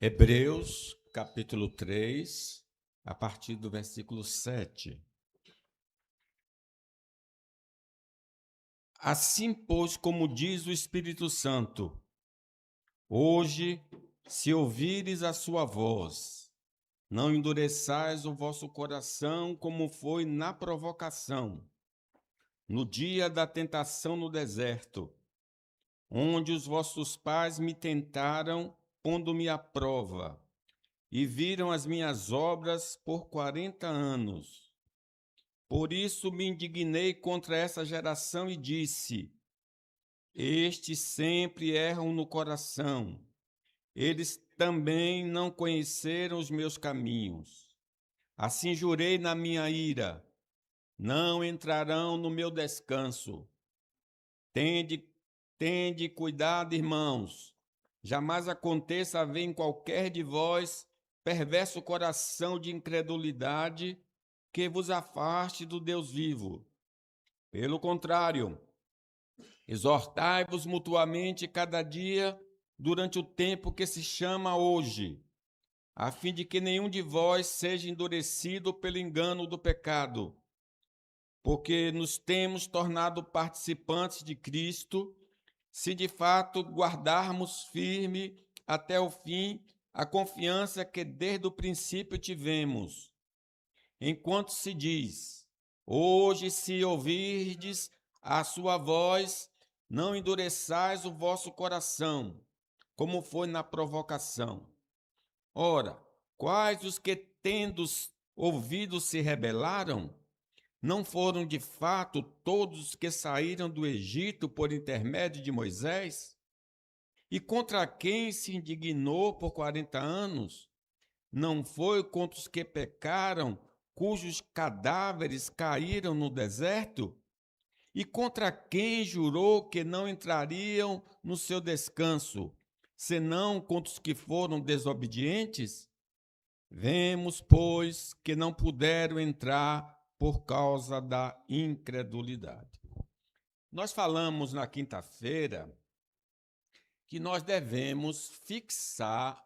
Hebreus, capítulo 3, a partir do versículo 7. Assim, pois, como diz o Espírito Santo, hoje, se ouvires a sua voz, não endureçais o vosso coração como foi na provocação, no dia da tentação no deserto, onde os vossos pais me tentaram, pondo-me à prova, e viram as minhas obras por 40 anos. Por isso me indignei contra essa geração e disse: estes sempre erram no coração. Eles também não conheceram os meus caminhos. Assim jurei na minha ira: não entrarão no meu descanso. Tende cuidado, irmãos. Jamais aconteça haver em qualquer de vós perverso coração de incredulidade que vos afaste do Deus vivo. Pelo contrário, exortai-vos mutuamente cada dia durante o tempo que se chama hoje, a fim de que nenhum de vós seja endurecido pelo engano do pecado, porque nos temos tornado participantes de Cristo, se de fato guardarmos firme até o fim a confiança que desde o princípio tivemos. Enquanto se diz: hoje, se ouvirdes a sua voz, não endureçais o vosso coração, como foi na provocação. Ora, quais os que, tendo ouvido, se rebelaram? Não foram de fato todos os que saíram do Egito por intermédio de Moisés? E contra quem se indignou por 40 anos? Não foi contra os que pecaram, cujos cadáveres caíram no deserto? E contra quem jurou que não entrariam no seu descanso, senão contra os que foram desobedientes? Vemos, pois, que não puderam entrar por causa da incredulidade. Nós falamos na quinta-feira que nós devemos fixar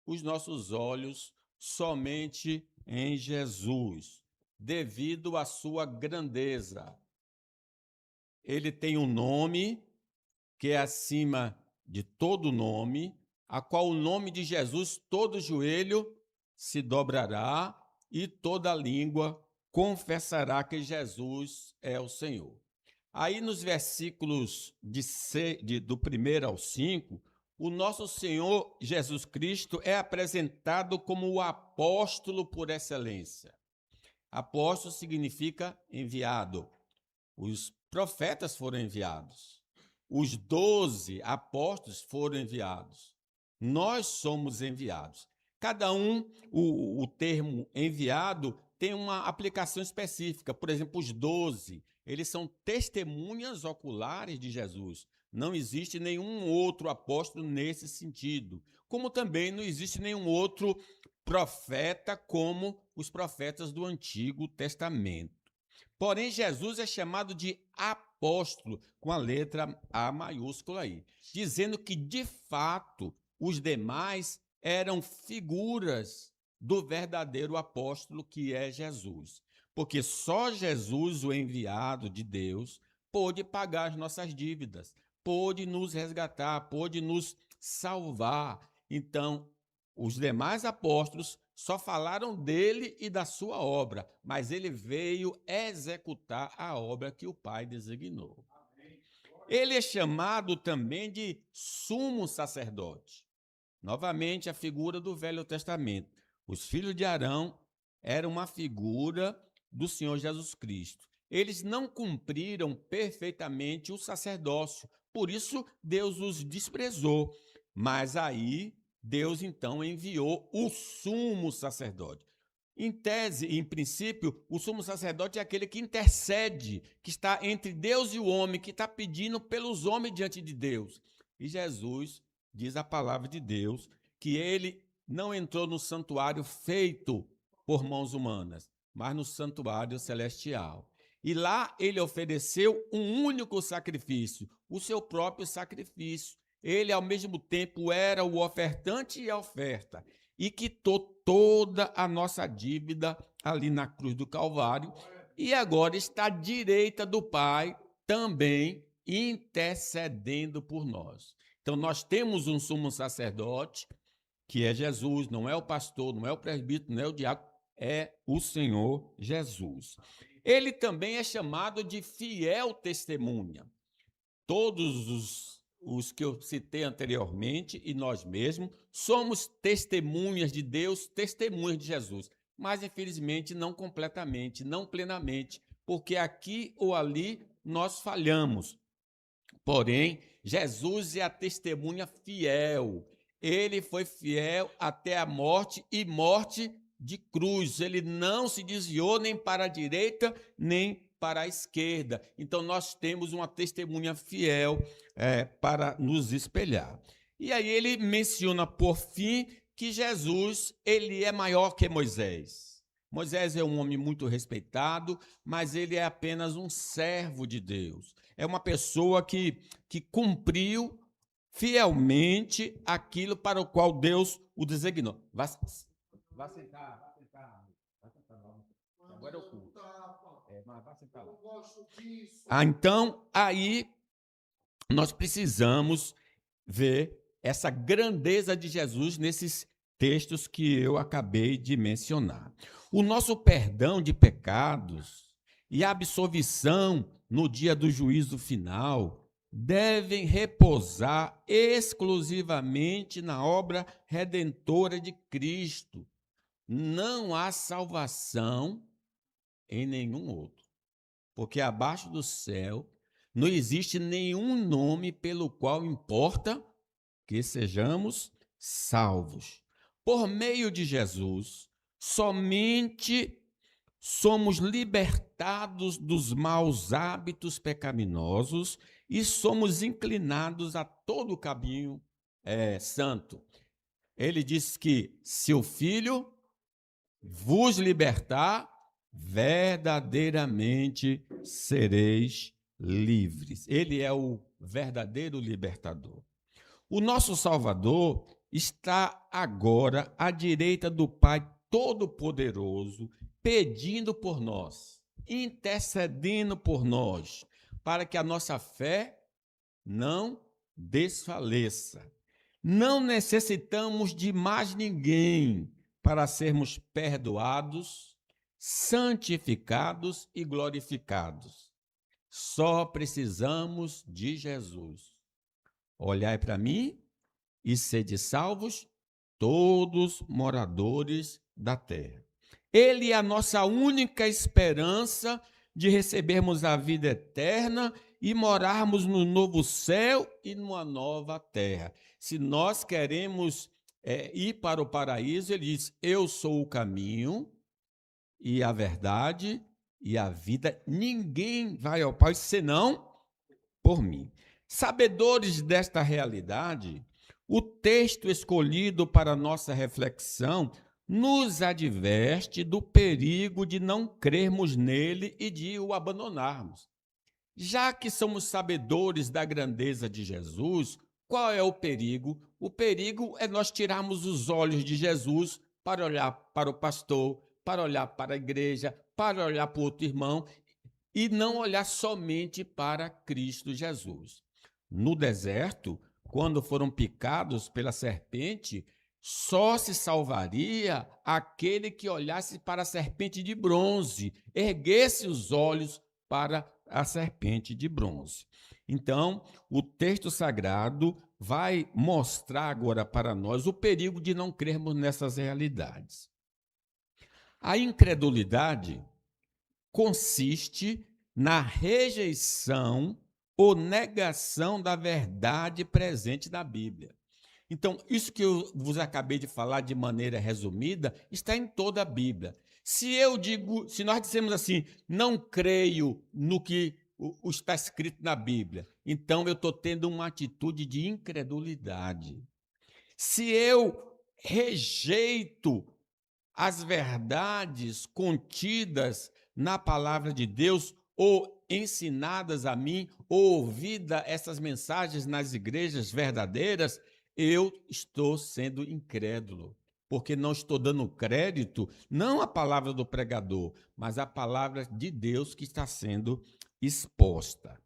os nossos olhos somente em Jesus, devido à sua grandeza. Ele tem um nome que é acima de todo nome, a qual o nome de Jesus todo joelho se dobrará e toda língua confessará que Jesus é o Senhor. Aí nos versículos do 1 ao 5, o nosso Senhor Jesus Cristo é apresentado como o apóstolo por excelência. Apóstolo significa enviado. Os profetas foram enviados. Os 12 apóstolos foram enviados. Nós somos enviados. Cada um, o termo enviado tem uma aplicação específica. Por exemplo, os 12, eles são testemunhas oculares de Jesus. Não existe nenhum outro apóstolo nesse sentido. Como também não existe nenhum outro profeta como os profetas do Antigo Testamento. Porém, Jesus é chamado de apóstolo, com a letra A maiúscula aí, dizendo que, de fato, os demais eram figuras do verdadeiro apóstolo que é Jesus. Porque só Jesus, o enviado de Deus, pôde pagar as nossas dívidas, pôde nos resgatar, pôde nos salvar. Então, os demais apóstolos só falaram dele e da sua obra, mas ele veio executar a obra que o Pai designou. Ele é chamado também de sumo sacerdote. Novamente, a figura do Velho Testamento. Os filhos de Arão eram uma figura do Senhor Jesus Cristo. Eles não cumpriram perfeitamente o sacerdócio, por isso Deus os desprezou. Mas aí Deus então enviou o sumo sacerdote. Em tese, em princípio, o sumo sacerdote é aquele que intercede, que está entre Deus e o homem, que está pedindo pelos homens diante de Deus. E Jesus, diz a palavra de Deus, que ele não entrou no santuário feito por mãos humanas, mas no santuário celestial. E lá ele ofereceu um único sacrifício, o seu próprio sacrifício. Ele, ao mesmo tempo, era o ofertante e a oferta, e quitou toda a nossa dívida ali na cruz do Calvário, e agora está à direita do Pai, também intercedendo por nós. Então, nós temos um sumo sacerdote, que é Jesus, não é o pastor, não é o presbítero, não é o diácono, é o Senhor Jesus. Ele também é chamado de fiel testemunha. Todos os que eu citei anteriormente e nós mesmos somos testemunhas de Deus, testemunhas de Jesus, mas infelizmente não completamente, não plenamente, porque aqui ou ali nós falhamos. Porém, Jesus é a testemunha fiel. Ele foi fiel até a morte e morte de cruz. Ele não se desviou nem para a direita, nem para a esquerda. Então, nós temos uma testemunha fiel para nos espelhar. E aí ele menciona, por fim, que Jesus ele é maior que Moisés. Moisés é um homem muito respeitado, mas ele é apenas um servo de Deus. É uma pessoa que cumpriu fielmente aquilo para o qual Deus o designou. Vá sentar. Agora eu culto. Mas vá sentar lá. Então, aí nós precisamos ver essa grandeza de Jesus nesses textos que eu acabei de mencionar. O nosso perdão de pecados e a absolvição no dia do juízo final devem repousar exclusivamente na obra redentora de Cristo. Não há salvação em nenhum outro, porque abaixo do céu não existe nenhum nome pelo qual importa que sejamos salvos. Por meio de Jesus, somente somos libertados dos maus hábitos pecaminosos e somos inclinados a todo o caminho santo. Ele diz que se o Filho vos libertar, verdadeiramente sereis livres. Ele é o verdadeiro libertador. O nosso Salvador está agora à direita do Pai Todo-Poderoso, pedindo por nós, intercedendo por nós, para que a nossa fé não desfaleça. Não necessitamos de mais ninguém para sermos perdoados, santificados e glorificados. Só precisamos de Jesus. Olhai para mim e sede salvos, todos moradores da terra. Ele é a nossa única esperança de recebermos a vida eterna e morarmos no novo céu e numa nova terra. Se nós queremos ir para o paraíso, ele diz: eu sou o caminho e a verdade e a vida. Ninguém vai ao Pai senão por mim. Sabedores desta realidade, o texto escolhido para nossa reflexão nos adverte do perigo de não crermos nele e de o abandonarmos. Já que somos sabedores da grandeza de Jesus, qual é o perigo? O perigo é nós tirarmos os olhos de Jesus para olhar para o pastor, para olhar para a igreja, para olhar para o outro irmão e não olhar somente para Cristo Jesus. No deserto, quando foram picados pela serpente, só se salvaria aquele que olhasse para a serpente de bronze, erguesse os olhos para a serpente de bronze. Então, o texto sagrado vai mostrar agora para nós o perigo de não crermos nessas realidades. A incredulidade consiste na rejeição ou negação da verdade presente na Bíblia. Então, isso que eu vos acabei de falar de maneira resumida, está em toda a Bíblia. Se nós dissemos assim, não creio no que está escrito na Bíblia, então eu estou tendo uma atitude de incredulidade. Se eu rejeito as verdades contidas na palavra de Deus, ou ensinadas a mim, ouvidas essas mensagens nas igrejas verdadeiras, eu estou sendo incrédulo, porque não estou dando crédito, não à palavra do pregador, mas à palavra de Deus que está sendo exposta.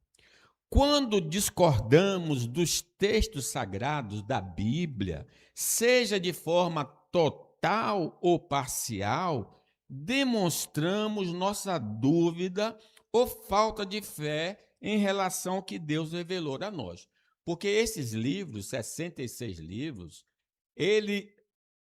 Quando discordamos dos textos sagrados da Bíblia, seja de forma total ou parcial, demonstramos nossa dúvida ou falta de fé em relação ao que Deus revelou a nós. Porque esses livros, 66 livros, ele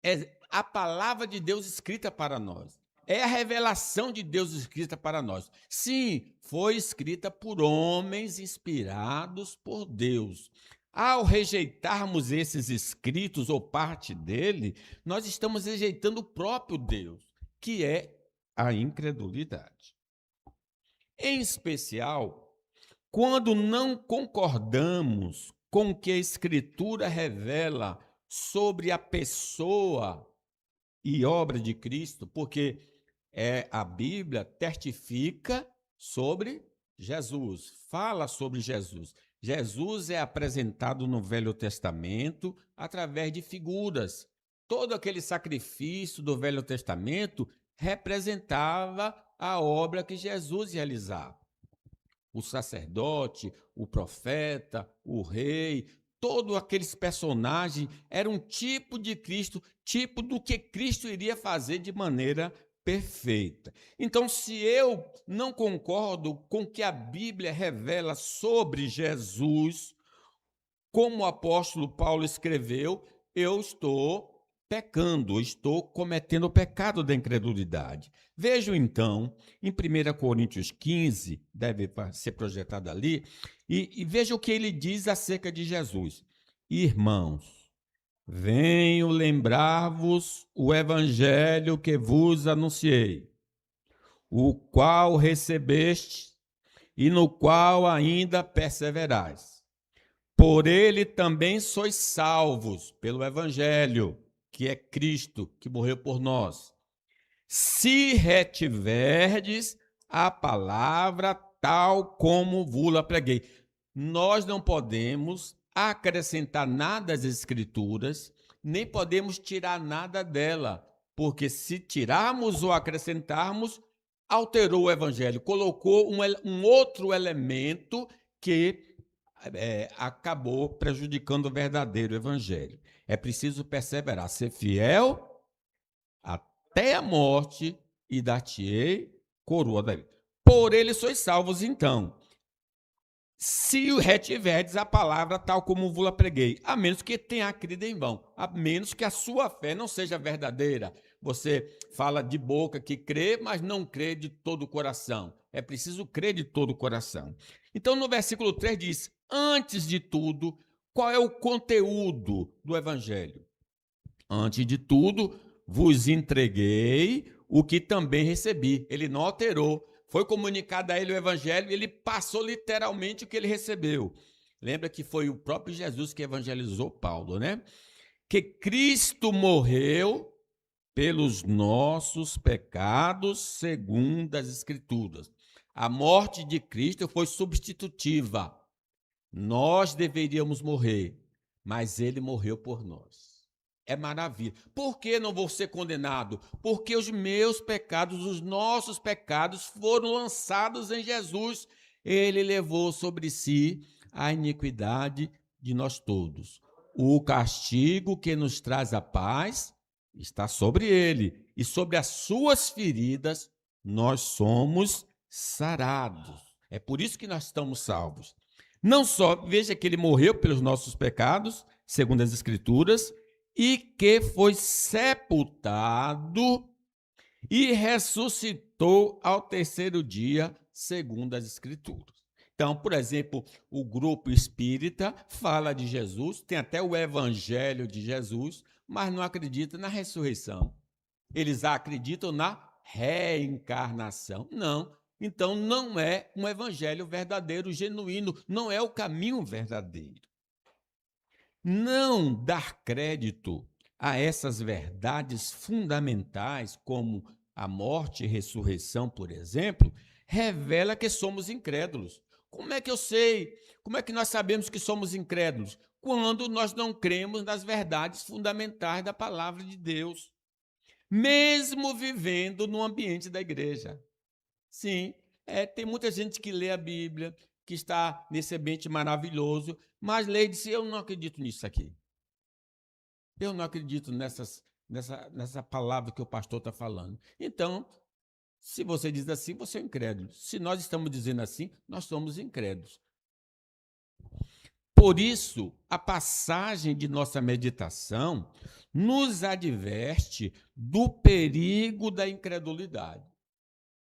é a palavra de Deus escrita para nós. É a revelação de Deus escrita para nós. Sim, foi escrita por homens inspirados por Deus. Ao rejeitarmos esses escritos ou parte dele, nós estamos rejeitando o próprio Deus, que é a incredulidade. Em especial, quando não concordamos com o que a Escritura revela sobre a pessoa e obra de Cristo, porque a Bíblia testifica sobre Jesus, fala sobre Jesus. Jesus é apresentado no Velho Testamento através de figuras. Todo aquele sacrifício do Velho Testamento representava a obra que Jesus realizava. O sacerdote, o profeta, o rei, todos aqueles personagens eram um tipo de Cristo, tipo do que Cristo iria fazer de maneira perfeita. Então, se eu não concordo com o que a Bíblia revela sobre Jesus, como o apóstolo Paulo escreveu, eu estou pecando, estou cometendo o pecado da incredulidade. Vejam então, em 1 Coríntios 15, deve ser projetado ali, e veja o que ele diz acerca de Jesus. Irmãos, venho lembrar-vos o evangelho que vos anunciei, o qual recebeste e no qual ainda perseverais. Por ele também sois salvos, pelo evangelho, que é Cristo, que morreu por nós. Se retiverdes a palavra tal como vos-la preguei. Nós não podemos acrescentar nada às Escrituras, nem podemos tirar nada dela, porque se tirarmos ou acrescentarmos, alterou o Evangelho, colocou um outro elemento que acabou prejudicando o verdadeiro Evangelho. É preciso perseverar, ser fiel até a morte e dar-te-ei coroa da vida. Por ele sois salvos, então, se o retiverdes a palavra tal como vos-la preguei, a menos que tenha crido em vão, a menos que a sua fé não seja verdadeira. Você fala de boca que crê, mas não crê de todo o coração. É preciso crer de todo o coração. Então, no versículo 3 diz, antes de tudo, qual é o conteúdo do evangelho? Antes de tudo, vos entreguei o que também recebi. Ele não alterou. Foi comunicado a ele o evangelho e ele passou literalmente o que ele recebeu. Lembra que foi o próprio Jesus que evangelizou Paulo, né? Que Cristo morreu pelos nossos pecados, segundo as Escrituras. A morte de Cristo foi substitutiva. Nós deveríamos morrer, mas ele morreu por nós. É maravilha. Por que não vou ser condenado? Porque os meus pecados, os nossos pecados foram lançados em Jesus. Ele levou sobre si a iniquidade de nós todos. O castigo que nos traz a paz está sobre ele. E sobre as suas feridas nós somos sarados. É por isso que nós estamos salvos. Não só, veja que ele morreu pelos nossos pecados, segundo as Escrituras, e que foi sepultado e ressuscitou ao terceiro dia, segundo as Escrituras. Então, por exemplo, o grupo espírita fala de Jesus, tem até o evangelho de Jesus, mas não acredita na ressurreição. Eles acreditam na reencarnação. Não. Então, não é um evangelho verdadeiro, genuíno, não é o caminho verdadeiro. Não dar crédito a essas verdades fundamentais, como a morte e ressurreição, por exemplo, revela que somos incrédulos. Como é que eu sei? Como é que nós sabemos que somos incrédulos? Quando nós não cremos nas verdades fundamentais da palavra de Deus, mesmo vivendo no ambiente da igreja. Sim, tem muita gente que lê a Bíblia, que está nesse ambiente maravilhoso, mas lê e diz: eu não acredito nisso aqui. Eu não acredito nessa palavra que o pastor está falando. Então, se você diz assim, você é incrédulo. Se nós estamos dizendo assim, nós somos incrédulos. Por isso, a passagem de nossa meditação nos adverte do perigo da incredulidade.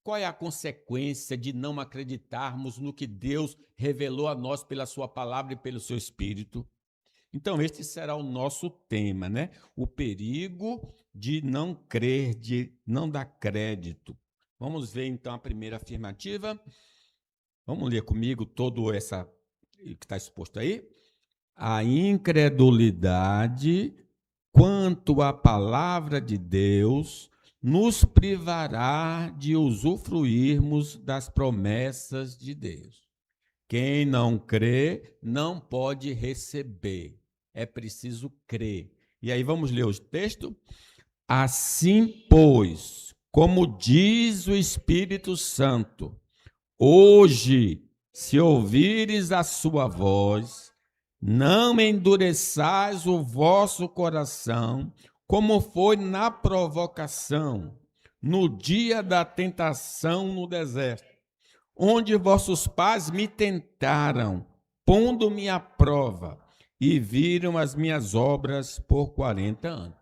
Qual é a consequência de não acreditarmos no que Deus revelou a nós pela sua palavra e pelo seu Espírito? Então, este será o nosso tema, né? O perigo de não crer, de não dar crédito. Vamos ver, então, a primeira afirmativa. Vamos ler comigo todo essa que está exposto aí? A incredulidade quanto à palavra de Deus nos privará de usufruirmos das promessas de Deus. Quem não crê não pode receber. É preciso crer. E aí vamos ler o texto? Assim, pois, como diz o Espírito Santo, hoje, se ouvires a sua voz, não endureçais o vosso coração, como foi na provocação, no dia da tentação no deserto, onde vossos pais me tentaram, pondo-me à prova, e viram as minhas obras por 40 anos.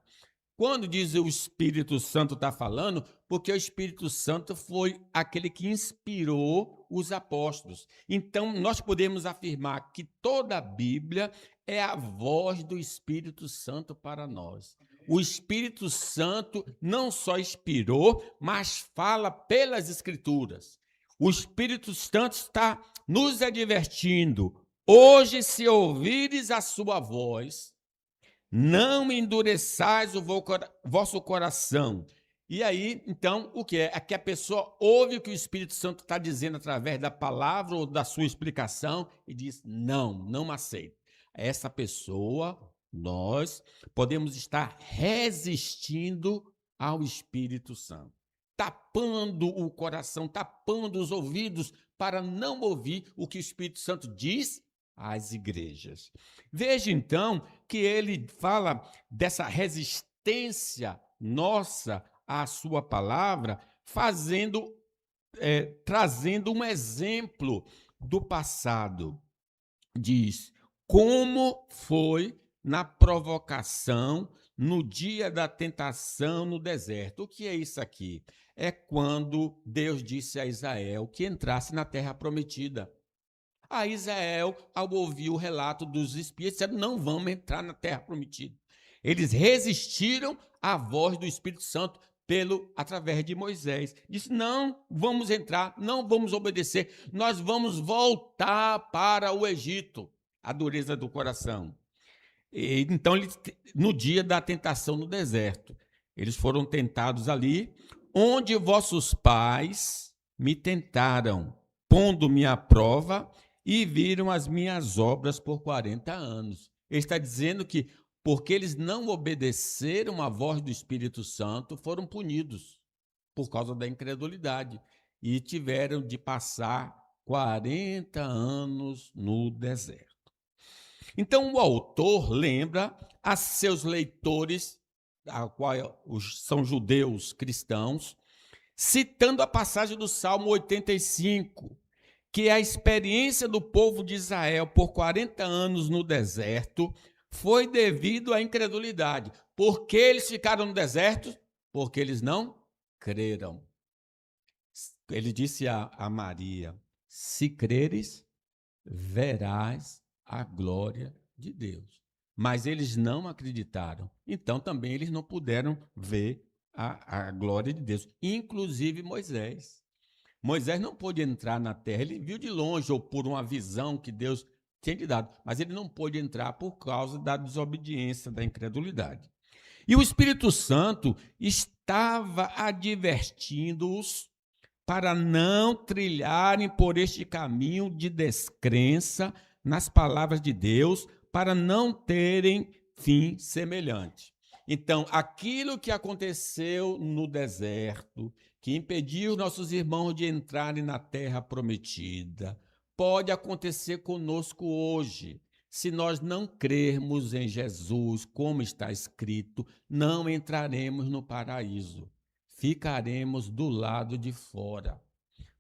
Quando diz o Espírito Santo está falando, porque o Espírito Santo foi aquele que inspirou os apóstolos. Então, nós podemos afirmar que toda a Bíblia é a voz do Espírito Santo para nós. O Espírito Santo não só inspirou, mas fala pelas Escrituras. O Espírito Santo está nos advertindo. Hoje, se ouvires a sua voz, não endureçais o vosso coração. E aí, então, o que é? É que a pessoa ouve o que o Espírito Santo está dizendo através da palavra ou da sua explicação e diz: não aceito. Essa pessoa, nós podemos estar resistindo ao Espírito Santo, tapando o coração, tapando os ouvidos para não ouvir o que o Espírito Santo diz às igrejas. Veja, então, que ele fala dessa resistência nossa à sua palavra, trazendo um exemplo do passado. Diz, como foi na provocação, no dia da tentação no deserto. O que é isso aqui? É quando Deus disse a Israel que entrasse na terra prometida. A Israel, ao ouvir o relato dos espias, disseram: não vamos entrar na terra prometida. Eles resistiram à voz do Espírito Santo através de Moisés. Disse: não vamos entrar, não vamos obedecer, nós vamos voltar para o Egito. A dureza do coração. Então, no dia da tentação no deserto, eles foram tentados ali, onde vossos pais me tentaram, pondo-me à prova, e viram as minhas obras por 40 anos. Ele está dizendo que, porque eles não obedeceram à voz do Espírito Santo, foram punidos por causa da incredulidade e tiveram de passar 40 anos no deserto. Então, o autor lembra a seus leitores, a qual são judeus cristãos, citando a passagem do Salmo 85, que a experiência do povo de Israel por 40 anos no deserto foi devido à incredulidade. Por que eles ficaram no deserto? Porque eles não creram. Ele disse a Maria: se creres, verás a glória de Deus. Mas eles não acreditaram. Então também eles não puderam ver a glória de Deus. Inclusive Moisés. Moisés não pôde entrar na terra, ele viu de longe ou por uma visão que Deus tinha lhe dado, mas ele não pôde entrar por causa da desobediência, da incredulidade. E o Espírito Santo estava advertindo-os para não trilharem por este caminho de descrença nas palavras de Deus, para não terem fim semelhante. Então, aquilo que aconteceu no deserto, que impediu nossos irmãos de entrarem na terra prometida, pode acontecer conosco hoje. Se nós não crermos em Jesus, como está escrito, não entraremos no paraíso. Ficaremos do lado de fora.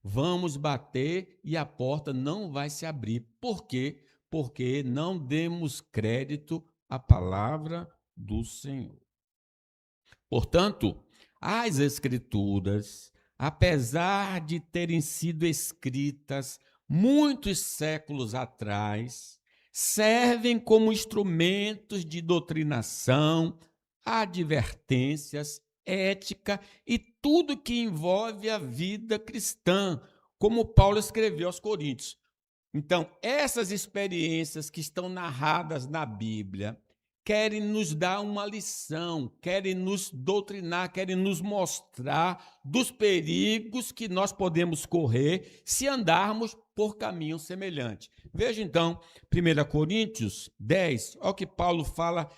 Vamos bater e a porta não vai se abrir. Por quê? Porque não demos crédito à palavra do Senhor. Portanto, as Escrituras, apesar de terem sido escritas muitos séculos atrás, servem como instrumentos de doutrinação, advertências, ética e tudo que envolve a vida cristã, como Paulo escreveu aos Coríntios. Então, essas experiências que estão narradas na Bíblia querem nos dar uma lição, querem nos doutrinar, querem nos mostrar dos perigos que nós podemos correr se andarmos por caminho semelhante. Veja então, 1 Coríntios 10, olha o que Paulo fala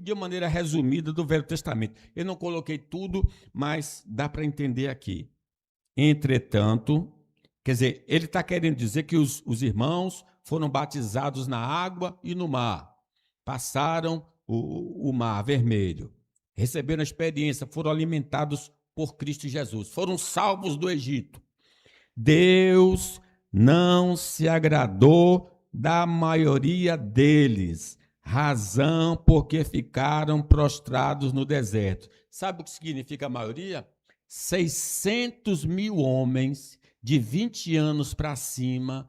de maneira resumida do Velho Testamento. Eu não coloquei tudo, mas dá para entender aqui. Entretanto, quer dizer, ele está querendo dizer que os irmãos foram batizados na água e no mar. Passaram o mar vermelho, receberam a experiência, foram alimentados por Cristo Jesus, foram salvos do Egito. Deus não se agradou da maioria deles, razão porque ficaram prostrados no deserto. Sabe o que significa a maioria? 600 mil homens de 20 anos para cima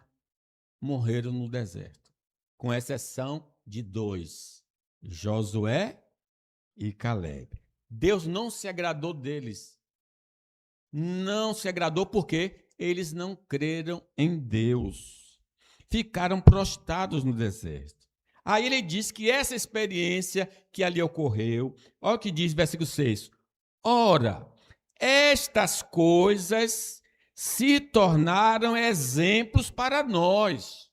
morreram no deserto, com exceção de 2, Josué e Caleb. Deus não se agradou deles. Não se agradou porque eles não creram em Deus. Ficaram prostrados no deserto. Aí ele diz que essa experiência que ali ocorreu, olha o que diz versículo 6. Ora, estas coisas se tornaram exemplos para nós,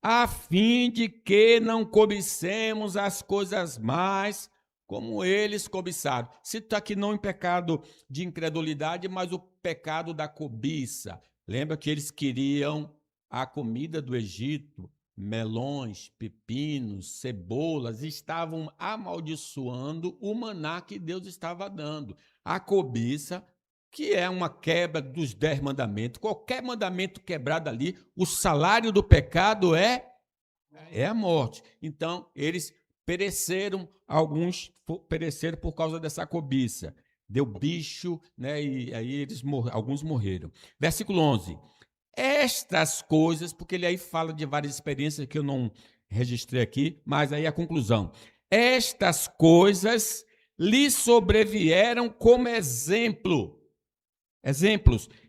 a fim de que não cobicemos as coisas mais como eles cobiçaram. Cito aqui não em pecado de incredulidade, mas o pecado da cobiça. Lembra que eles queriam a comida do Egito, melões, pepinos, cebolas, estavam amaldiçoando o maná que Deus estava dando. A cobiça, que é uma quebra dos 10 mandamentos. Qualquer mandamento quebrado ali, o salário do pecado é a morte. Então, eles pereceram, alguns pereceram por causa dessa cobiça. Deu bicho, né? E aí alguns morreram. Versículo 11. Estas coisas, porque ele aí fala de várias experiências que eu não registrei aqui, mas aí a conclusão. Estas coisas lhe sobrevieram como exemplos,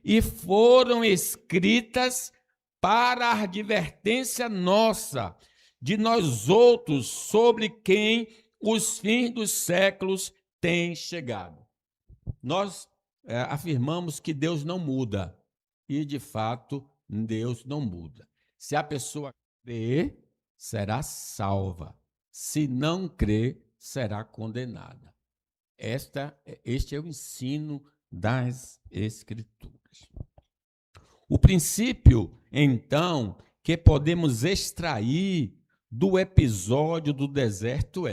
e foram escritas para a advertência nossa, de nós outros, sobre quem os fins dos séculos têm chegado. Nós afirmamos que Deus não muda, e de fato Deus não muda. Se a pessoa crer, será salva. Se não crer, será condenada. Este é o ensino das Escrituras. O princípio, então, que podemos extrair do episódio do deserto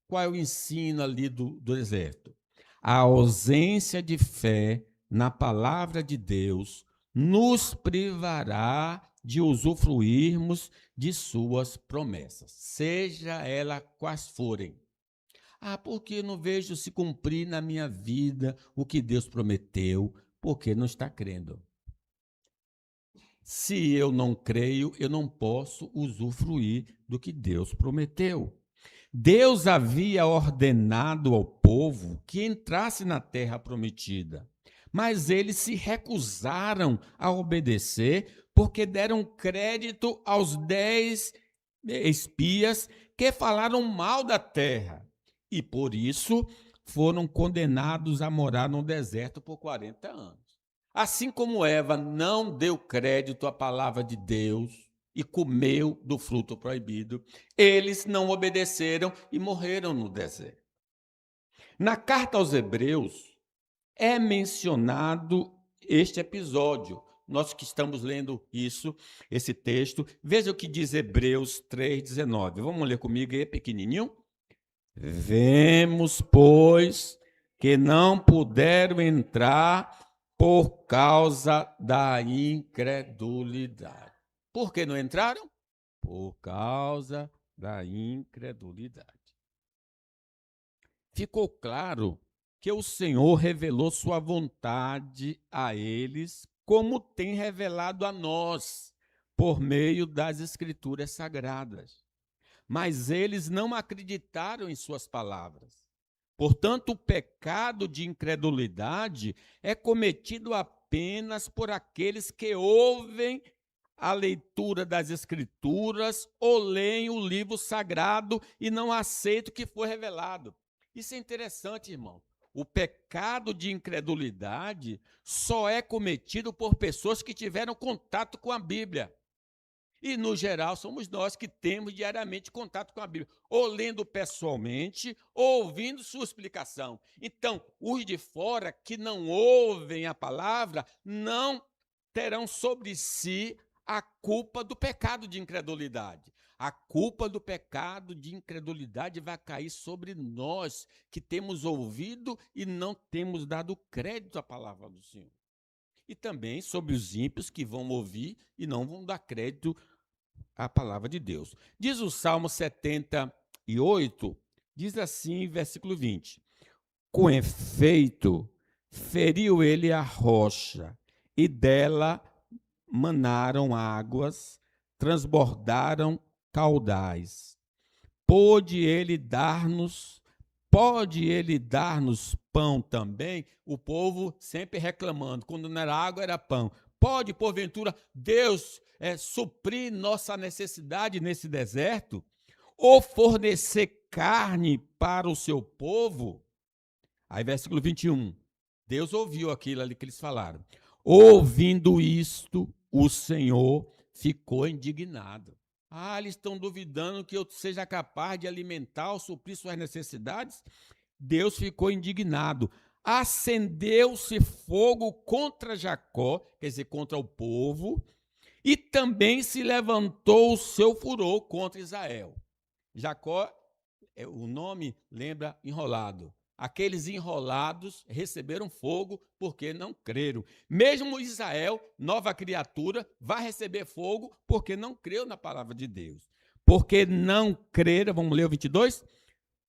qual é o ensino ali do deserto? A ausência de fé na palavra de Deus nos privará de usufruirmos de suas promessas, seja elas quais forem. Porque eu não vejo se cumprir na minha vida o que Deus prometeu, porque não está crendo. Se eu não creio, eu não posso usufruir do que Deus prometeu. Deus havia ordenado ao povo que entrasse na terra prometida, mas eles se recusaram a obedecer porque deram crédito aos 10 espias que falaram mal da terra e, por isso, foram condenados a morar no deserto por 40 anos. Assim como Eva não deu crédito à palavra de Deus e comeu do fruto proibido, eles não obedeceram e morreram no deserto. Na carta aos Hebreus é mencionado este episódio. Nós que estamos lendo esse texto, veja o que diz Hebreus 3,19. Vamos ler comigo aí, pequenininho? Vemos, pois, que não puderam entrar por causa da incredulidade. Por que não entraram? Por causa da incredulidade. Ficou claro que o Senhor revelou sua vontade a eles, como tem revelado a nós, por meio das Escrituras Sagradas. Mas eles não acreditaram em suas palavras. Portanto, o pecado de incredulidade é cometido apenas por aqueles que ouvem a leitura das Escrituras ou leem o livro sagrado e não aceitam o que foi revelado. Isso é interessante, irmão. O pecado de incredulidade só é cometido por pessoas que tiveram contato com a Bíblia. E, no geral, somos nós que temos diariamente contato com a Bíblia, ou lendo pessoalmente, ou ouvindo sua explicação. Então, os de fora que não ouvem a palavra, não terão sobre si a culpa do pecado de incredulidade. A culpa do pecado de incredulidade vai cair sobre nós, que temos ouvido e não temos dado crédito à palavra do Senhor. E também sobre os ímpios que vão ouvir e não vão dar crédito à palavra de Deus. Diz o Salmo 78, diz assim, versículo 20: com efeito, feriu ele a rocha, e dela manaram águas, transbordaram caudais. Pode ele dar-nos pão também? O povo sempre reclamando, quando não era água, era pão. Pode, porventura, Deus suprir nossa necessidade nesse deserto? Ou fornecer carne para o seu povo? Aí, versículo 21. Deus ouviu aquilo ali que eles falaram. Ouvindo isto, o Senhor ficou indignado. Eles estão duvidando que eu seja capaz de alimentar ou suprir suas necessidades? Deus ficou indignado. Acendeu-se fogo contra Jacó, quer dizer, contra o povo, e também se levantou o seu furor contra Israel. Jacó, o nome lembra enrolado. Aqueles enrolados receberam fogo porque não creram. Mesmo Israel, nova criatura, vai receber fogo porque não creu na palavra de Deus. Porque não creram, vamos ler o 22?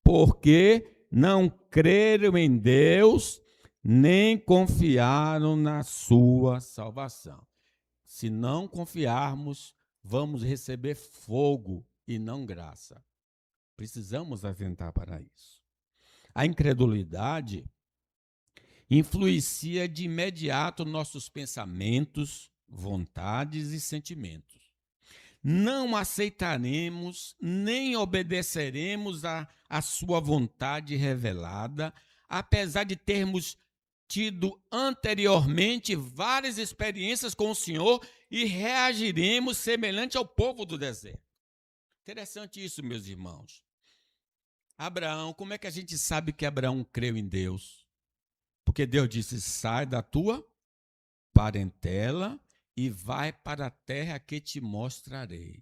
Porque não creram em Deus, nem confiaram na sua salvação. Se não confiarmos, vamos receber fogo e não graça. Precisamos atentar para isso. A incredulidade influencia de imediato nossos pensamentos, vontades e sentimentos. Não aceitaremos nem obedeceremos à sua vontade revelada, apesar de termos tido anteriormente várias experiências com o Senhor e reagiremos semelhante ao povo do deserto. Interessante isso, meus irmãos. Abraão, como é que a gente sabe que Abraão creu em Deus? Porque Deus disse, sai da tua parentela e vai para a terra que te mostrarei.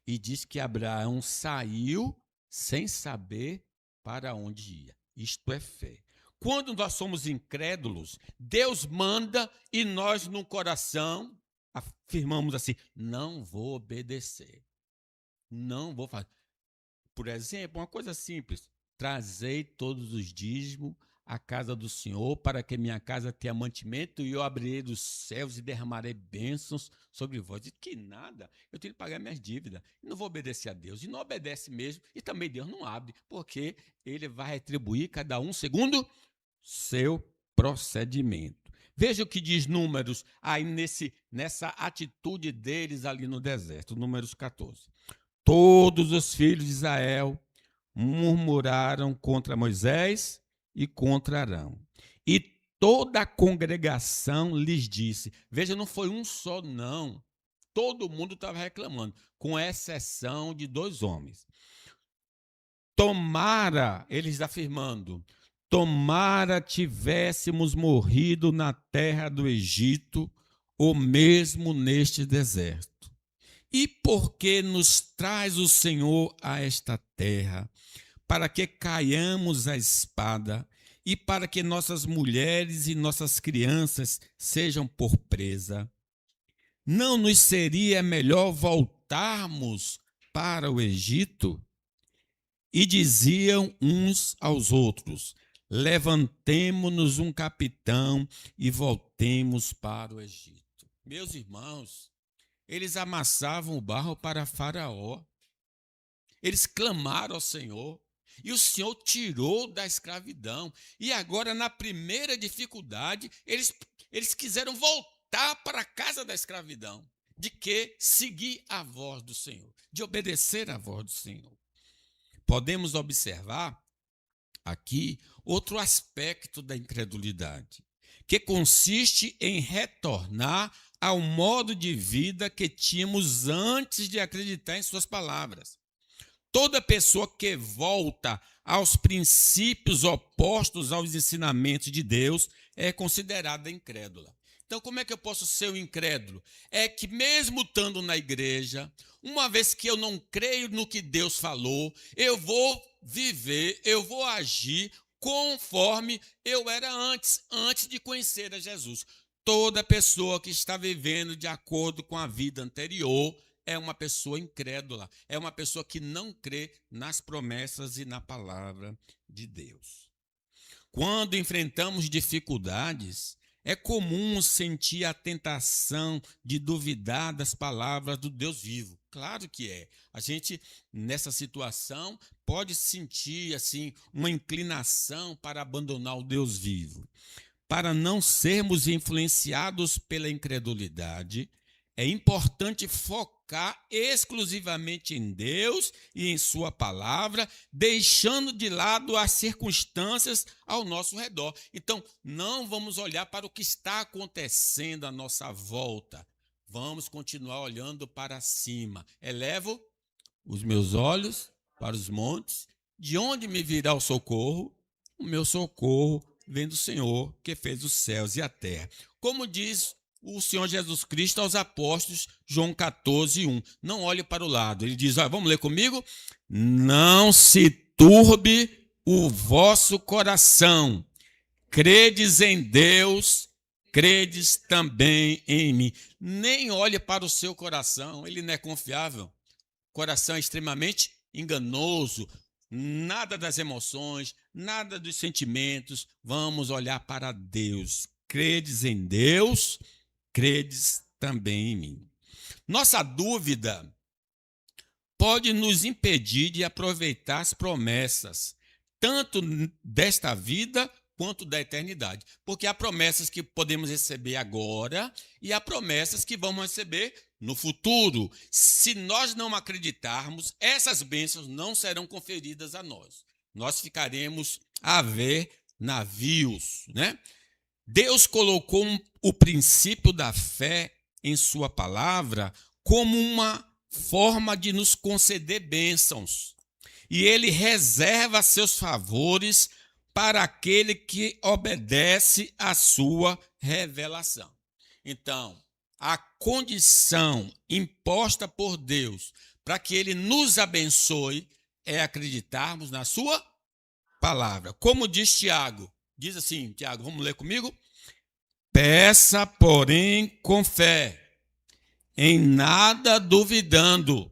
E diz que Abraão saiu sem saber para onde ia. Isto é fé. Quando nós somos incrédulos, Deus manda e nós no coração afirmamos assim, não vou obedecer. Não vou fazer. Por exemplo, uma coisa simples, trazei todos os dízimos à casa do Senhor, para que minha casa tenha mantimento, e eu abrirei dos céus e derramarei bênçãos sobre vós. Diz que nada, eu tenho que pagar minhas dívidas, não vou obedecer a Deus, e não obedece mesmo, e também Deus não abre, porque Ele vai retribuir cada um segundo seu procedimento. Veja o que diz Números, aí nessa atitude deles ali no deserto, Números 14. Todos os filhos de Israel murmuraram contra Moisés e contra Arão. E toda a congregação lhes disse. Veja, não foi um só, não. Todo mundo estava reclamando, com exceção de 2 homens. Tomara, eles afirmando, tomara tivéssemos morrido na terra do Egito, ou mesmo neste deserto. E por que nos traz o Senhor a esta terra? Para que caiamos a espada e para que nossas mulheres e nossas crianças sejam por presa. Não nos seria melhor voltarmos para o Egito? E diziam uns aos outros: levantemo-nos um capitão e voltemos para o Egito. Meus irmãos, eles amassavam o barro para Faraó. Eles clamaram ao Senhor. E o Senhor tirou da escravidão. E agora, na primeira dificuldade, eles quiseram voltar para a casa da escravidão. De que seguir a voz do Senhor, de obedecer à voz do Senhor. Podemos observar aqui outro aspecto da incredulidade, que consiste em retornar ao modo de vida que tínhamos antes de acreditar em suas palavras. Toda pessoa que volta aos princípios opostos aos ensinamentos de Deus é considerada incrédula. Então, como é que eu posso ser um incrédulo? É que mesmo estando na igreja, uma vez que eu não creio no que Deus falou, eu vou viver, eu vou agir conforme eu era antes de conhecer a Jesus. Toda pessoa que está vivendo de acordo com a vida anterior é uma pessoa incrédula, é uma pessoa que não crê nas promessas e na palavra de Deus. Quando enfrentamos dificuldades, é comum sentir a tentação de duvidar das palavras do Deus vivo. Claro que é. A gente, nessa situação, pode sentir assim uma inclinação para abandonar o Deus vivo. Para não sermos influenciados pela incredulidade, é importante focar exclusivamente em Deus e em sua palavra, deixando de lado as circunstâncias ao nosso redor. Então, não vamos olhar para o que está acontecendo à nossa volta. Vamos continuar olhando para cima. Elevo os meus olhos para os montes. De onde me virá o socorro? O meu socorro vem do Senhor, que fez os céus e a terra. Como diz o Senhor Jesus Cristo aos apóstolos, João 14:1. Não olhe para o lado. Ele diz, vamos ler comigo? Não se turbe o vosso coração. Credes em Deus, credes também em mim. Nem olhe para o seu coração, ele não é confiável. O coração é extremamente enganoso. Nada das emoções, nada dos sentimentos. Vamos olhar para Deus. Credes em Deus, credes também em mim. Nossa dúvida pode nos impedir de aproveitar as promessas, tanto desta vida quanto da eternidade. Porque há promessas que podemos receber agora e há promessas que vamos receber no futuro. Se nós não acreditarmos, essas bênçãos não serão conferidas a nós. Nós ficaremos a ver navios, né? Deus colocou o princípio da fé em sua palavra como uma forma de nos conceder bênçãos. E ele reserva seus favores para aquele que obedece à sua revelação. Então, a condição imposta por Deus para que ele nos abençoe é acreditarmos na sua palavra. Como diz Tiago, diz assim, Tiago, vamos ler comigo? Peça, porém, com fé, em nada duvidando,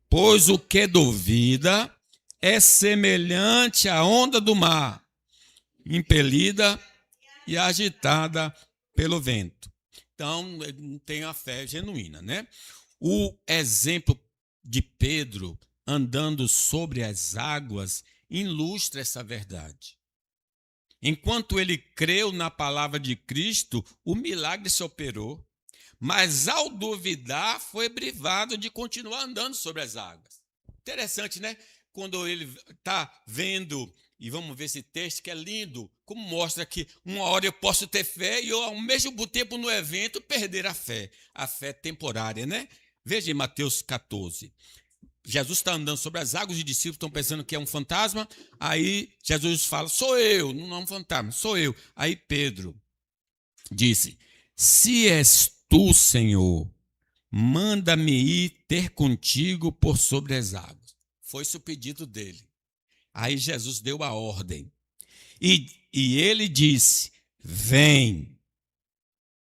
pois o que duvida é semelhante à onda do mar, impelida e agitada pelo vento. Então, não tem a fé genuína, né? O exemplo de Pedro andando sobre as águas ilustra essa verdade. Enquanto ele creu na palavra de Cristo, o milagre se operou, mas ao duvidar foi privado de continuar andando sobre as águas. Interessante, né? Quando ele está vendo E vamos ver esse texto que é lindo, como mostra que uma hora eu posso ter fé e eu, ao mesmo tempo, no evento, perder a fé. A fé temporária, né? Veja em Mateus 14. Jesus está andando sobre as águas, os discípulos estão pensando que é um fantasma. Aí Jesus fala, sou eu, não é um fantasma, sou eu. Aí Pedro disse, se és tu, Senhor, manda-me ir ter contigo por sobre as águas. Foi esse o pedido dele. Aí Jesus deu a ordem. E ele disse, vem.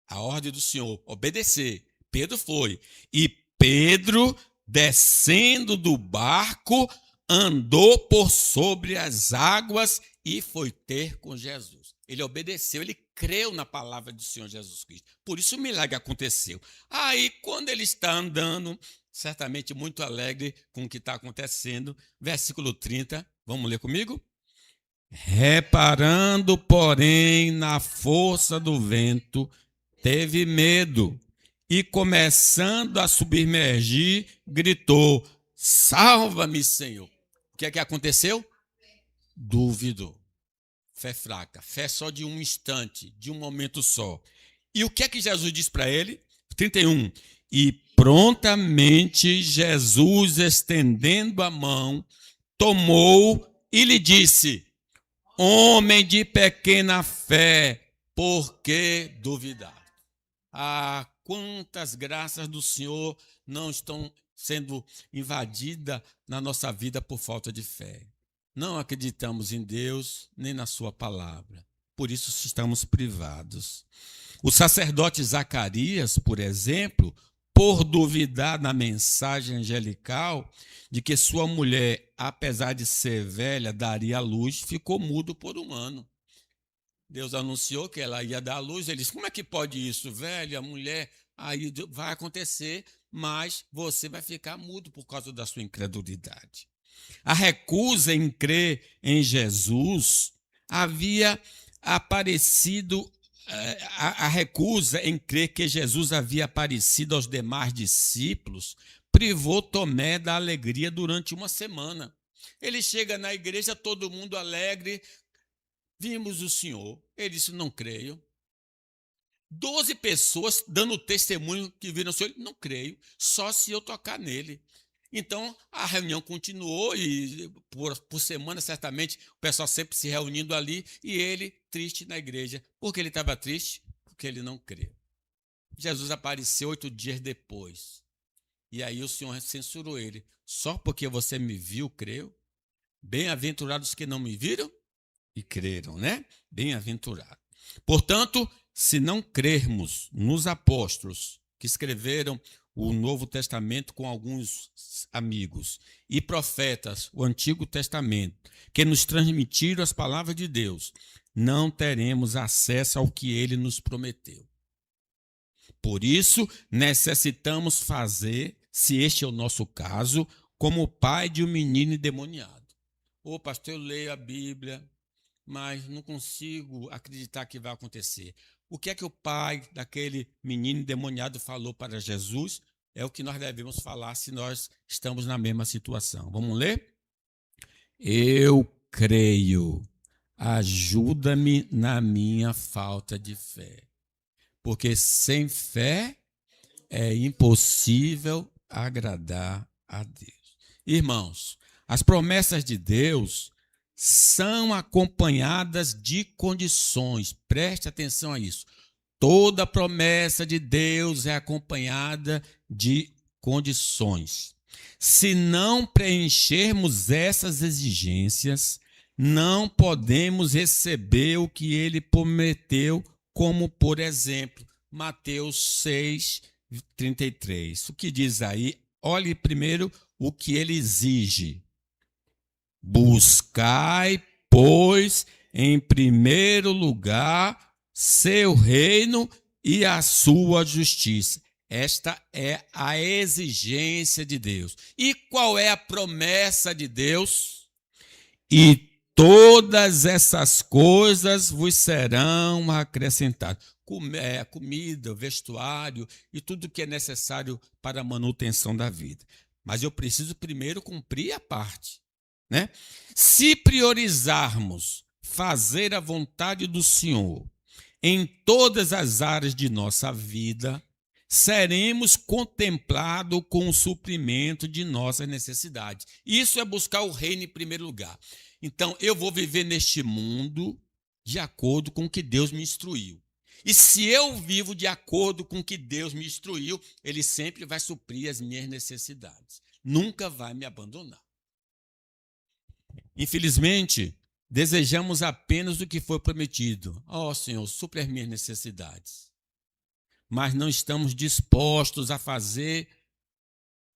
A ordem do Senhor, obedecer. Pedro foi. E Pedro, descendo do barco, andou por sobre as águas e foi ter com Jesus. Ele obedeceu, ele creu na palavra do Senhor Jesus Cristo. Por isso o milagre aconteceu. Aí, quando ele está andando, certamente muito alegre com o que está acontecendo, versículo 30, vamos ler comigo? Reparando, porém, na força do vento, teve medo e, começando a submergir, gritou, salva-me, Senhor. O que é que aconteceu? Duvidou. Fé fraca, fé só de um instante, de um momento só. E o que é que Jesus diz para ele? 31. E prontamente Jesus, estendendo a mão, tomou e lhe disse, homem de pequena fé, por que duvidar? Ah, quantas graças do Senhor não estão sendo invadidas na nossa vida por falta de fé. Não acreditamos em Deus nem na sua palavra. Por isso estamos privados. O sacerdote Zacarias, por exemplo, por duvidar da mensagem angelical de que sua mulher, apesar de ser velha, daria à luz, ficou mudo por um ano. Deus anunciou que ela ia dar à luz, ele disse, como é que pode isso, velha, mulher? Aí vai acontecer, mas você vai ficar mudo por causa da sua incredulidade. A recusa em crer em Jesus havia aparecido, a recusa em crer que Jesus havia aparecido aos demais discípulos privou Tomé da alegria durante uma semana. Ele chega na igreja, todo mundo alegre, vimos o Senhor. Ele disse, não creio. 12 pessoas dando testemunho que viram o Senhor, não creio, só se eu tocar nele. Então, a reunião continuou e por semana, certamente, o pessoal sempre se reunindo ali e ele triste na igreja. Por que ele estava triste? Porque ele não creu. Jesus apareceu 8 dias depois. E aí o Senhor censurou ele. Só porque você me viu, creu? Bem-aventurados que não me viram e creram, né? Bem-aventurado. Portanto, se não crermos nos apóstolos que escreveram o Novo Testamento com alguns amigos e profetas, o Antigo Testamento, que nos transmitiram as palavras de Deus, não teremos acesso ao que ele nos prometeu. Por isso, necessitamos fazer, se este é o nosso caso, como o pai de um menino endemoniado. Ô, pastor, eu leio a Bíblia, mas não consigo acreditar que vai acontecer. O que é que o pai daquele menino endemoniado falou para Jesus? É o que nós devemos falar se nós estamos na mesma situação. Vamos ler? Eu creio. Ajuda-me na minha falta de fé. Porque sem fé é impossível agradar a Deus. Irmãos, as promessas de Deus são acompanhadas de condições. Preste atenção a isso. Toda promessa de Deus é acompanhada de condições. Se não preenchermos essas exigências, não podemos receber o que ele prometeu, como, por exemplo, Mateus 6:33. O que diz aí? Olhe primeiro o que ele exige. Buscai, pois, em primeiro lugar, seu reino e a sua justiça. Esta é a exigência de Deus. E qual é a promessa de Deus? E todas essas coisas vos serão acrescentadas. Comida, vestuário e tudo que é necessário para a manutenção da vida. Mas eu preciso primeiro cumprir a parte. né? Se priorizarmos fazer a vontade do Senhor em todas as áreas de nossa vida, seremos contemplados com o suprimento de nossas necessidades. Isso é buscar o reino em primeiro lugar. Então, eu vou viver neste mundo de acordo com o que Deus me instruiu. E se eu vivo de acordo com o que Deus me instruiu, Ele sempre vai suprir as minhas necessidades. Nunca vai me abandonar. Infelizmente, desejamos apenas o que foi prometido. Ó Senhor, supre as minhas necessidades. Mas não estamos dispostos a fazer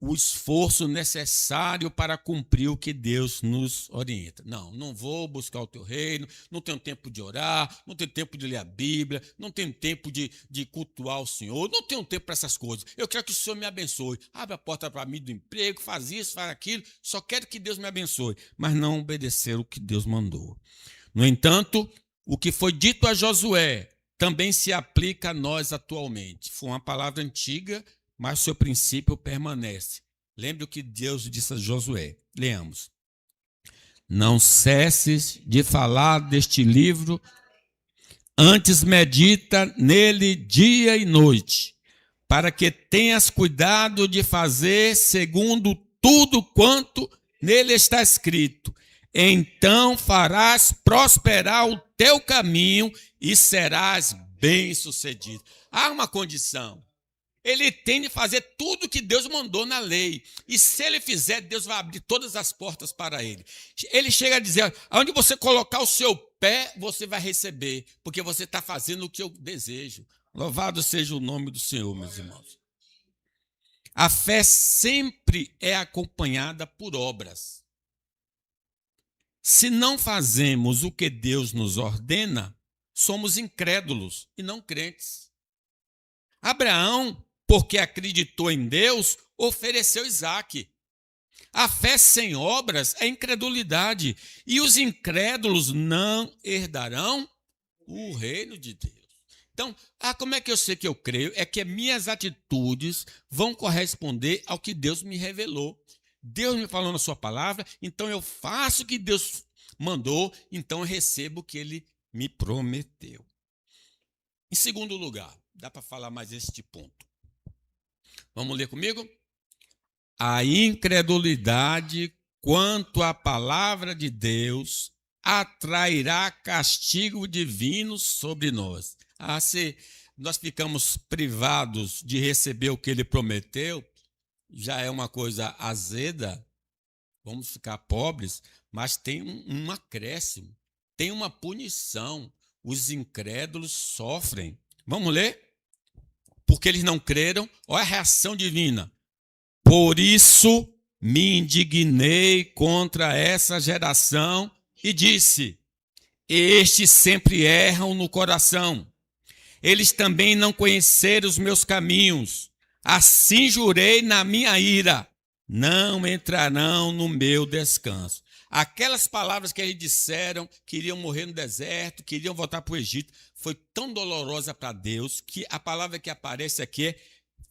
o esforço necessário para cumprir o que Deus nos orienta. Não vou buscar o teu reino, não tenho tempo de orar, não tenho tempo de ler a Bíblia, não tenho tempo de cultuar o Senhor, não tenho tempo para essas coisas. Eu quero que o Senhor me abençoe. Abre a porta para mim do emprego, faz isso, faz aquilo, só quero que Deus me abençoe, mas não obedecer o que Deus mandou. No entanto, o que foi dito a Josué também se aplica a nós atualmente. Foi uma palavra antiga, mas o seu princípio permanece. Lembre o que Deus disse a Josué. Leamos. Não cesses de falar deste livro, antes medita nele dia e noite, para que tenhas cuidado de fazer segundo tudo quanto nele está escrito. Então farás prosperar o teu caminho e serás bem-sucedido. Há uma condição. Ele tem de fazer tudo que Deus mandou na lei. E se ele fizer, Deus vai abrir todas as portas para ele. Ele chega a dizer, aonde você colocar o seu pé, você vai receber, porque você está fazendo o que eu desejo. Louvado seja o nome do Senhor, meus irmãos. A fé sempre é acompanhada por obras. Se não fazemos o que Deus nos ordena, somos incrédulos e não crentes. Abraão, porque acreditou em Deus, ofereceu Isaque. A fé sem obras é incredulidade, e os incrédulos não herdarão o reino de Deus. Então, como é que eu sei que eu creio? É que minhas atitudes vão corresponder ao que Deus me revelou. Deus me falou na sua palavra, então eu faço o que Deus mandou, então eu recebo o que Ele me prometeu. Em segundo lugar, dá para falar mais este ponto. Vamos ler comigo? A incredulidade quanto à palavra de Deus atrairá castigo divino sobre nós. Se nós ficamos privados de receber o que Ele prometeu, já é uma coisa azeda, vamos ficar pobres, mas tem um acréscimo, tem uma punição. Os incrédulos sofrem. Vamos ler? Porque eles não creram. Olha a reação divina. Por isso me indignei contra essa geração e disse, estes sempre erram no coração. Eles também não conheceram os meus caminhos. Assim jurei na minha ira, não entrarão no meu descanso. Aquelas palavras que eles disseram que iriam morrer no deserto, que iriam voltar para o Egito, foi tão dolorosa para Deus que a palavra que aparece aqui é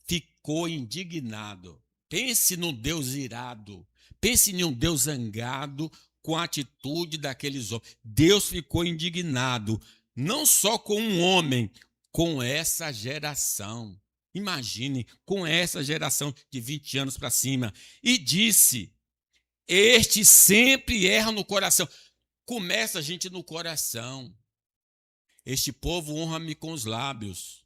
ficou indignado. Pense num Deus irado, pense em um Deus zangado com a atitude daqueles homens. Deus ficou indignado, não só com um homem, com essa geração. Imagine, com essa geração de 20 anos para cima. E disse, este sempre erra no coração. Começa a gente no coração. Este povo honra-me com os lábios,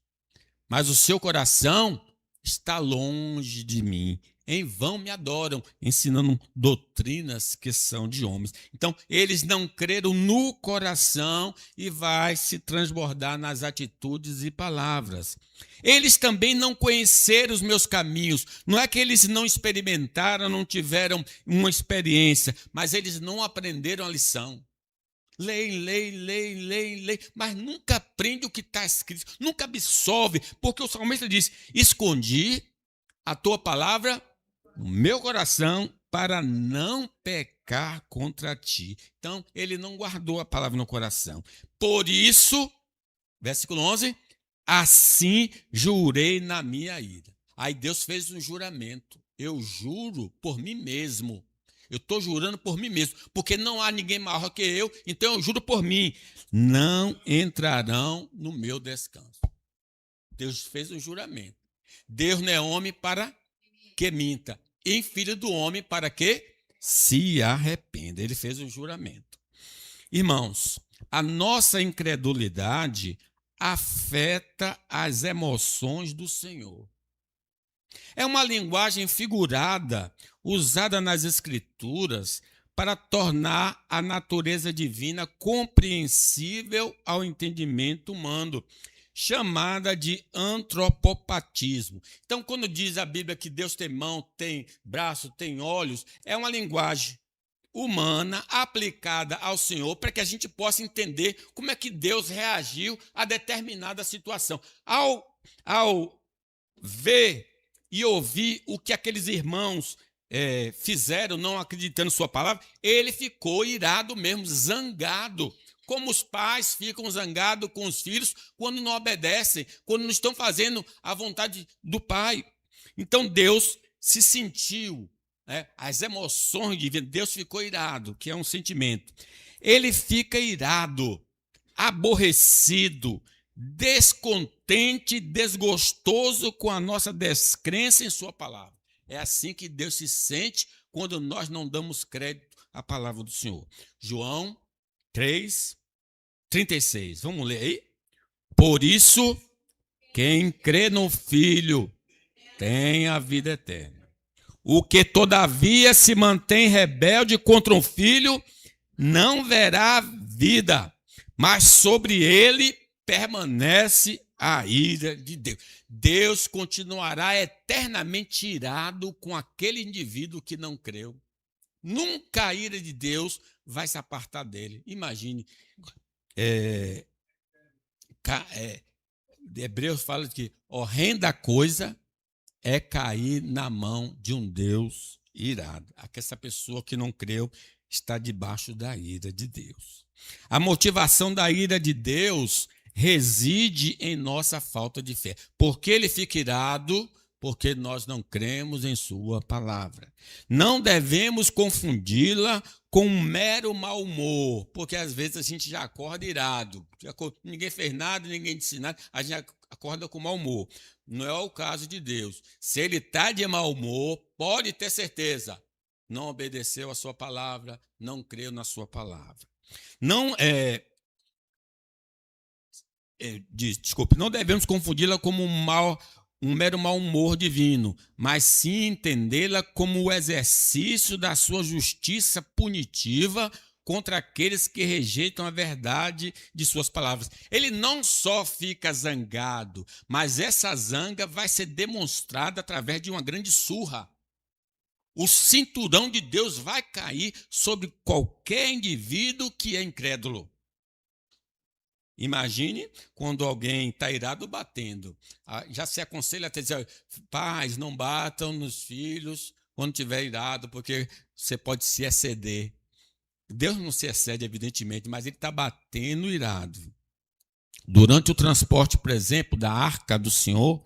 mas o seu coração está longe de mim. Em vão me adoram, ensinando doutrinas que são de homens. Então, eles não creram no coração e vai se transbordar nas atitudes e palavras. Eles também não conheceram os meus caminhos. Não é que eles não experimentaram, não tiveram uma experiência, mas eles não aprenderam a lição. Leem, mas nunca aprende o que está escrito, nunca absolve, porque o salmista diz, escondi a tua palavra no meu coração para não pecar contra ti. Então, ele não guardou a palavra no coração. Por isso, versículo 11, assim jurei na minha ira. Aí Deus fez um juramento. Eu juro por mim mesmo. Eu estou jurando por mim mesmo, porque não há ninguém maior que eu, então eu juro por mim. Não entrarão no meu descanso. Deus fez um juramento. Deus não é homem para que minta, e filho do homem para que se arrependa. Ele fez um juramento. Irmãos, a nossa incredulidade afeta as emoções do Senhor. É uma linguagem figurada usada nas Escrituras para tornar a natureza divina compreensível ao entendimento humano, chamada de antropopatismo. Então, quando diz a Bíblia que Deus tem mão, tem braço, tem olhos, é uma linguagem humana aplicada ao Senhor para que a gente possa entender como é que Deus reagiu a determinada situação. Ao ver e ouvir o que aqueles irmãos fizeram, não acreditando em sua palavra, ele ficou irado mesmo, zangado. Como os pais ficam zangados com os filhos quando não obedecem, quando não estão fazendo a vontade do pai. Então Deus se sentiu, as emoções de vida, Deus ficou irado, que é um sentimento. Ele fica irado, aborrecido, descontente, desgostoso com a nossa descrença em sua palavra. É assim que Deus se sente quando nós não damos crédito à palavra do Senhor. João 3:36. Vamos ler aí? Por isso, quem crê no Filho tem a vida eterna. O que, todavia, se mantém rebelde contra o Filho, não verá vida, mas sobre ele permanece a ira de Deus. Deus continuará eternamente irado com aquele indivíduo que não creu. Nunca a ira de Deus vai se apartar dele. Imagine. Hebreus fala que horrenda coisa é cair na mão de um Deus irado. Essa pessoa que não creu está debaixo da ira de Deus. A motivação da ira de Deus reside em nossa falta de fé. Por que ele fica irado? Porque nós não cremos em sua palavra. Não devemos confundi-la com um mero mau humor, porque às vezes a gente já acorda irado. Ninguém fez nada, ninguém disse nada, a gente acorda com mau humor. Não é o caso de Deus. Se ele está de mau humor, pode ter certeza, não obedeceu a sua palavra, não creu na sua palavra. Não devemos confundi-la como um mero mau humor divino, mas sim entendê-la como o exercício da sua justiça punitiva contra aqueles que rejeitam a verdade de suas palavras. Ele não só fica zangado, mas essa zanga vai ser demonstrada através de uma grande surra. O cinturão de Deus vai cair sobre qualquer indivíduo que é incrédulo. Imagine quando alguém está irado batendo. Já se aconselha até dizer, pais, não batam nos filhos quando estiver irado, porque você pode se exceder. Deus não se excede, evidentemente, mas ele está batendo irado. Durante o transporte, por exemplo, da arca do Senhor,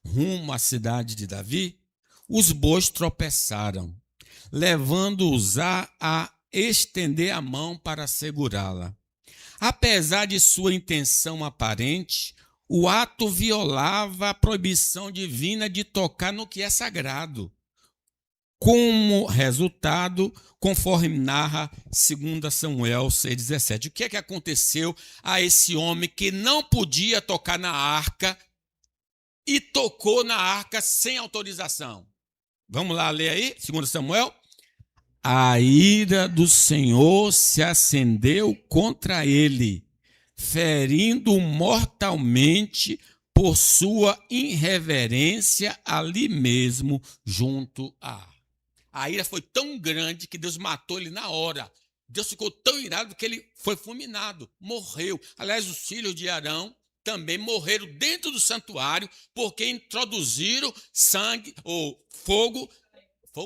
rumo à cidade de Davi, os bois tropeçaram, levando-os a estender a mão para segurá-la. Apesar de sua intenção aparente, o ato violava a proibição divina de tocar no que é sagrado. Como resultado, conforme narra 2 Samuel 6,17. O que é que aconteceu a esse homem que não podia tocar na arca e tocou na arca sem autorização? Vamos lá ler aí, 2 Samuel. A ira do Senhor se acendeu contra ele, ferindo-o mortalmente por sua irreverência ali mesmo junto à arca. A ira foi tão grande que Deus matou ele na hora. Deus ficou tão irado que ele foi fulminado, morreu. Aliás, os filhos de Arão também morreram dentro do santuário porque introduziram sangue ou fogo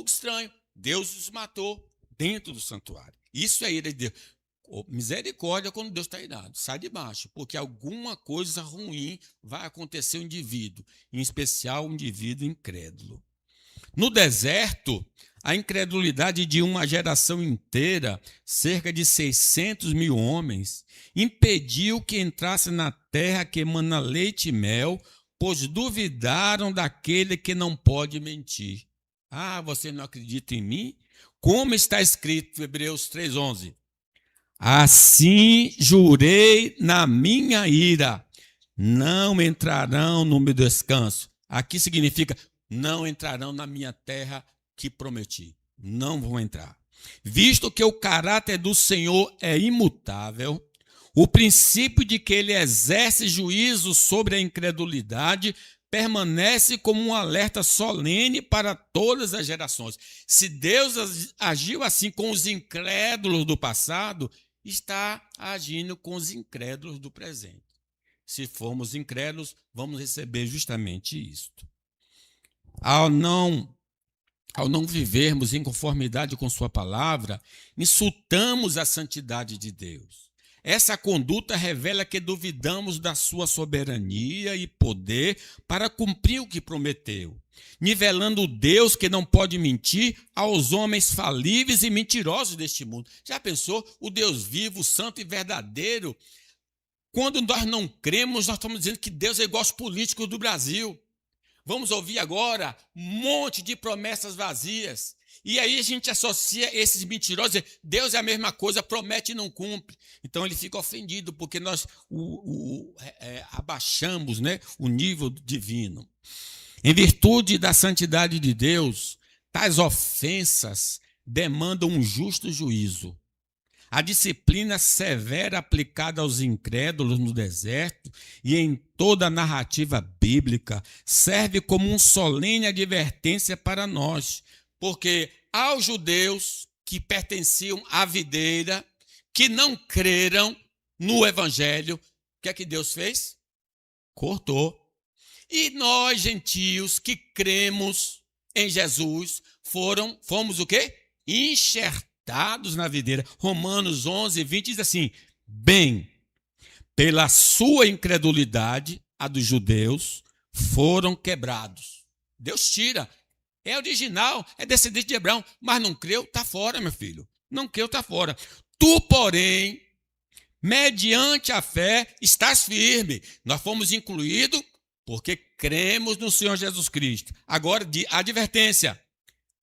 estranho. Deus os matou dentro do santuário. Isso é ira de Deus. Misericórdia quando Deus está irado. Sai de baixo, porque alguma coisa ruim vai acontecer ao indivíduo, em especial o indivíduo incrédulo. No deserto, a incredulidade de uma geração inteira, cerca de 600 mil homens, impediu que entrasse na terra que emana leite e mel, pois duvidaram daquele que não pode mentir. Ah, você não acredita em mim? Como está escrito em Hebreus 3:11? Assim jurei na minha ira, não entrarão no meu descanso. Aqui significa, não entrarão na minha terra que prometi. Não vão entrar. Visto que o caráter do Senhor é imutável, o princípio de que ele exerce juízo sobre a incredulidade permanece como um alerta solene para todas as gerações. Se Deus agiu assim com os incrédulos do passado, está agindo com os incrédulos do presente. Se formos incrédulos, vamos receber justamente isto. Ao não vivermos em conformidade com sua palavra, insultamos a santidade de Deus. Essa conduta revela que duvidamos da sua soberania e poder para cumprir o que prometeu, nivelando o Deus que não pode mentir aos homens falíveis e mentirosos deste mundo. Já pensou? O Deus vivo, santo e verdadeiro. Quando nós não cremos, nós estamos dizendo que Deus é igual aos políticos do Brasil. Vamos ouvir agora um monte de promessas vazias. E aí a gente associa esses mentirosos, Deus é a mesma coisa, promete e não cumpre. Então ele fica ofendido porque nós abaixamos, né, o nível divino. Em virtude da santidade de Deus, tais ofensas demandam um justo juízo. A disciplina severa aplicada aos incrédulos no deserto e em toda a narrativa bíblica serve como uma solene advertência para nós, porque aos judeus que pertenciam à videira, que não creram no evangelho, o que é que Deus fez? Cortou. E nós, gentios, que cremos em Jesus, fomos o quê? Enxertados na videira. Romanos 11:20 diz assim: bem, pela sua incredulidade, a dos judeus, foram quebrados. Deus tira. É original, é descendente de Abraão, mas não creu, está fora, meu filho. Não creu, está fora. Tu, porém, mediante a fé, estás firme. Nós fomos incluídos porque cremos no Senhor Jesus Cristo. Agora, de advertência: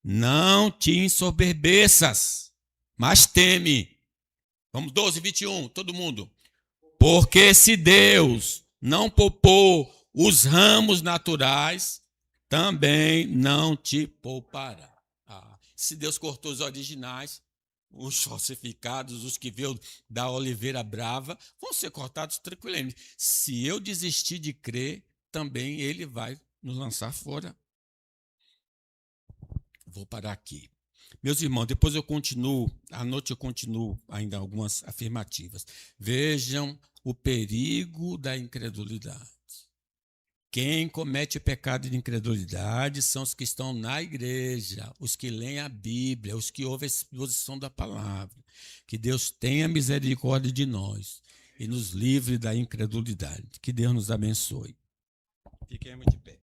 não te ensoberbeças, mas teme. Vamos, 12:21, todo mundo. Porque se Deus não poupou os ramos naturais, também não te poupará. Se Deus cortou os originais, os falsificados, os que veio da oliveira brava, vão ser cortados tranquilamente. Se eu desistir de crer, também ele vai nos lançar fora. Vou parar aqui. Meus irmãos, depois eu continuo, à noite eu continuo ainda algumas afirmativas. Vejam o perigo da incredulidade. Quem comete pecado de incredulidade são os que estão na igreja, os que leem a Bíblia, os que ouvem a exposição da palavra. Que Deus tenha misericórdia de nós e nos livre da incredulidade. Que Deus nos abençoe. Fiquemos de pé.